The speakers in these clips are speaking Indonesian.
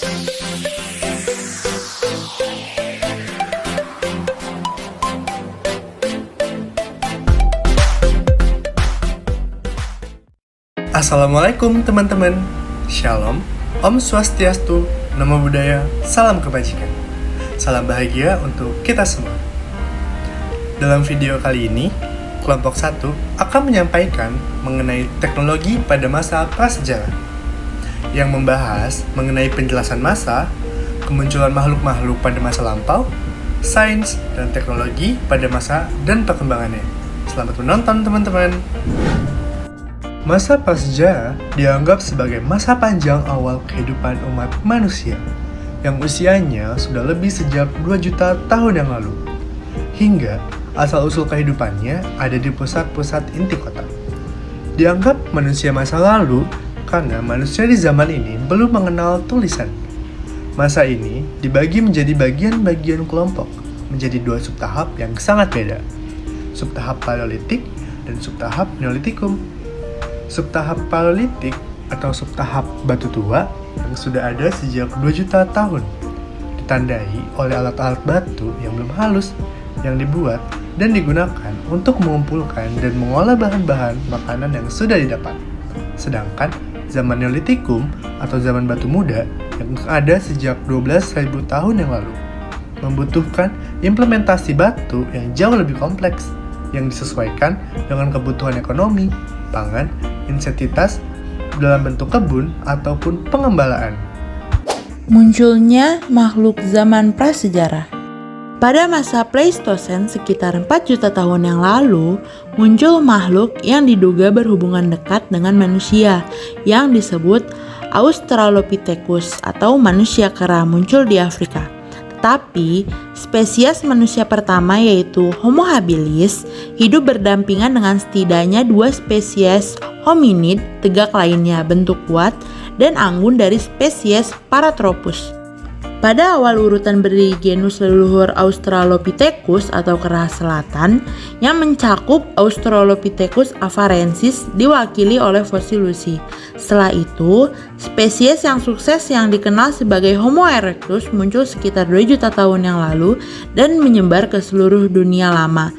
Assalamualaikum teman-teman. Shalom, Om Swastiastu, Namo Buddhaya, salam kebajikan. Salam bahagia untuk kita semua. Dalam video kali ini, kelompok 1 akan menyampaikan mengenai teknologi pada masa prasejarah yang membahas mengenai penjelasan masa, kemunculan makhluk-makhluk pada masa lampau, sains dan teknologi pada masa dan perkembangannya. Selamat menonton teman-teman. Masa prasejarah dianggap sebagai masa panjang awal kehidupan umat manusia yang usianya sudah lebih sejak 2 juta tahun yang lalu. Hingga asal-usul kehidupannya ada di pusat-pusat inti kota. Dianggap manusia masa lalu karena manusia di zaman ini belum mengenal tulisan. Masa ini dibagi menjadi bagian-bagian kelompok menjadi 2 subtahap yang sangat beda. Subtahap Paleolitik dan subtahap Neolitikum. Subtahap Paleolitik atau subtahap batu tua yang sudah ada sejak 2 juta tahun, ditandai oleh alat-alat batu yang belum halus yang dibuat dan digunakan untuk mengumpulkan dan mengolah bahan-bahan makanan yang sudah didapat. Sedangkan zaman Neolitikum atau zaman batu muda yang ada sejak 12.000 tahun yang lalu membutuhkan implementasi batu yang jauh lebih kompleks yang disesuaikan dengan kebutuhan ekonomi, pangan, insetitas dalam bentuk kebun ataupun pengembalaan. Munculnya makhluk zaman prasejarah. Pada masa Pleistosen sekitar 4 juta tahun yang lalu, muncul makhluk yang diduga berhubungan dekat dengan manusia yang disebut Australopithecus atau manusia kera muncul di Afrika. Tetapi, spesies manusia pertama yaitu Homo habilis hidup berdampingan dengan setidaknya 2 spesies hominid tegak lainnya bentuk kuat dan anggun dari spesies Parathropus. Pada awal urutan berdiri genus leluhur Australopithecus atau kera selatan yang mencakup Australopithecus afarensis diwakili oleh fosil Lucy. Setelah itu, spesies yang sukses yang dikenal sebagai Homo erectus muncul sekitar 2 juta tahun yang lalu dan menyebar ke seluruh dunia lama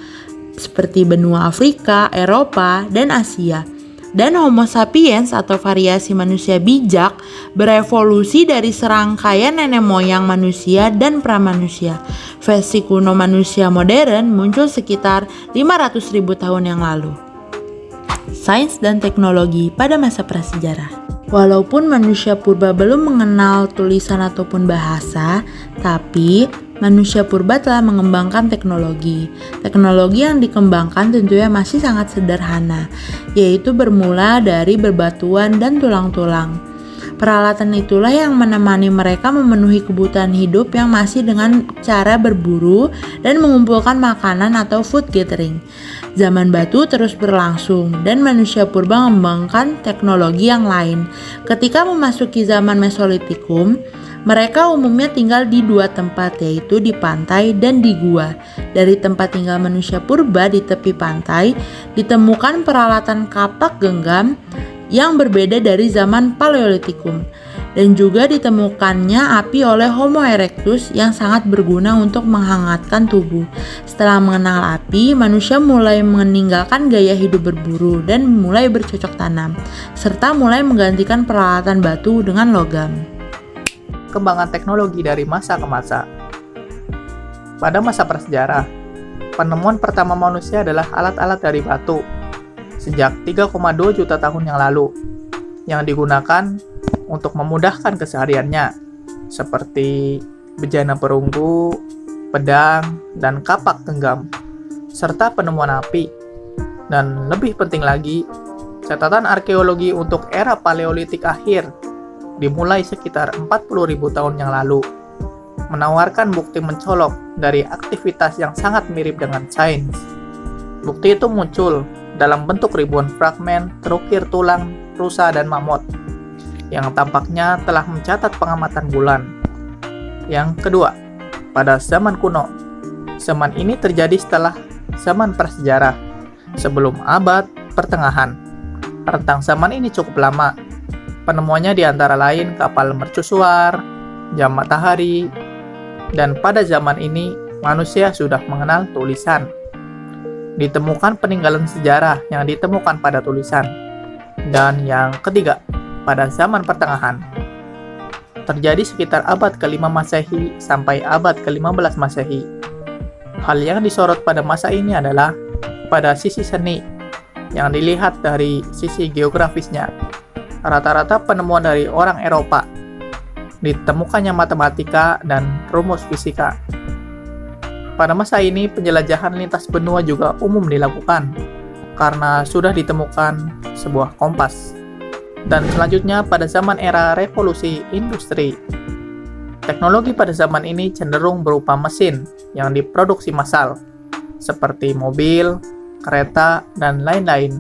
seperti benua Afrika, Eropa, dan Asia. Dan Homo sapiens atau variasi manusia bijak berevolusi dari serangkaian nenek moyang manusia dan pramanusia. Versi kuno manusia modern muncul sekitar 500.000 tahun yang lalu. Sains dan teknologi pada masa prasejarah. Walaupun manusia purba belum mengenal tulisan ataupun bahasa, tapi manusia purba telah mengembangkan teknologi. Teknologi yang dikembangkan tentunya masih sangat sederhana, yaitu bermula dari berbatuan dan tulang-tulang. Peralatan itulah yang menemani mereka memenuhi kebutuhan hidup yang masih dengan cara berburu dan mengumpulkan makanan atau food gathering. Zaman batu terus berlangsung dan manusia purba mengembangkan teknologi yang lain. Ketika memasuki zaman Mesolitikum, mereka umumnya tinggal di 2 tempat, yaitu di pantai dan di gua. Dari tempat tinggal manusia purba di tepi pantai, ditemukan peralatan kapak genggam yang berbeda dari zaman Paleolitikum. Dan juga ditemukannya api oleh Homo erectus yang sangat berguna untuk menghangatkan tubuh. Setelah mengenal api, manusia mulai meninggalkan gaya hidup berburu dan mulai bercocok tanam, serta mulai menggantikan peralatan batu dengan logam. Kembangan teknologi dari masa ke masa. Pada masa prasejarah, penemuan pertama manusia adalah alat-alat dari batu sejak 3,2 juta tahun yang lalu yang digunakan untuk memudahkan kesehariannya seperti bejana perunggu, pedang, dan kapak genggam, serta penemuan api. Dan lebih penting lagi, catatan arkeologi untuk era Paleolitik akhir dimulai sekitar 40.000 tahun yang lalu, menawarkan bukti mencolok dari aktivitas yang sangat mirip dengan sains. Bukti itu muncul dalam bentuk ribuan fragmen terukir tulang rusa dan mamut yang tampaknya telah mencatat pengamatan bulan. Yang kedua, pada zaman kuno. Zaman ini terjadi setelah zaman prasejarah, sebelum abad pertengahan. Rentang zaman ini cukup lama. Penemuannya di antara lain kapal mercusuar, jam matahari, dan pada zaman ini manusia sudah mengenal tulisan. Ditemukan peninggalan sejarah yang ditemukan pada tulisan. Dan yang ketiga, pada zaman pertengahan, terjadi sekitar abad ke-5 Masehi sampai abad ke-15 Masehi. Hal yang disorot pada masa ini adalah pada sisi seni yang dilihat dari sisi geografisnya. Rata-rata penemuan dari orang Eropa, ditemukannya matematika dan rumus fisika. Pada masa ini penjelajahan lintas benua juga umum dilakukan karena sudah ditemukan sebuah kompas. Dan selanjutnya pada zaman era revolusi industri, teknologi pada zaman ini cenderung berupa mesin yang diproduksi massal seperti mobil, kereta, dan lain-lain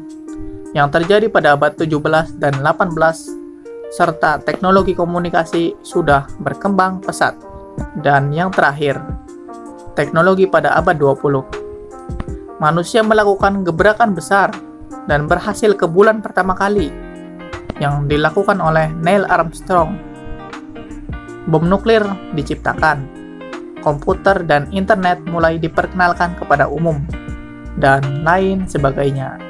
yang terjadi pada abad 17 dan 18, serta teknologi komunikasi sudah berkembang pesat. Dan yang terakhir, teknologi pada abad 20. Manusia melakukan gebrakan besar dan berhasil ke bulan pertama kali yang dilakukan oleh Neil Armstrong. Bom nuklir diciptakan, komputer dan internet mulai diperkenalkan kepada umum, dan lain sebagainya.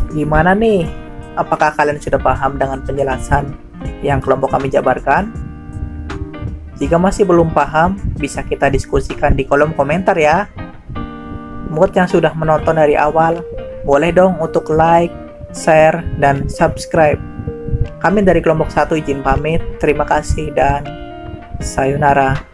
Gimana nih? Apakah kalian sudah paham dengan penjelasan yang kelompok kami jabarkan? Jika masih belum paham, bisa kita diskusikan di kolom komentar ya. Buat yang sudah menonton dari awal, boleh dong untuk like, share, dan subscribe. Kami dari kelompok 1 izin pamit. Terima kasih dan sayonara.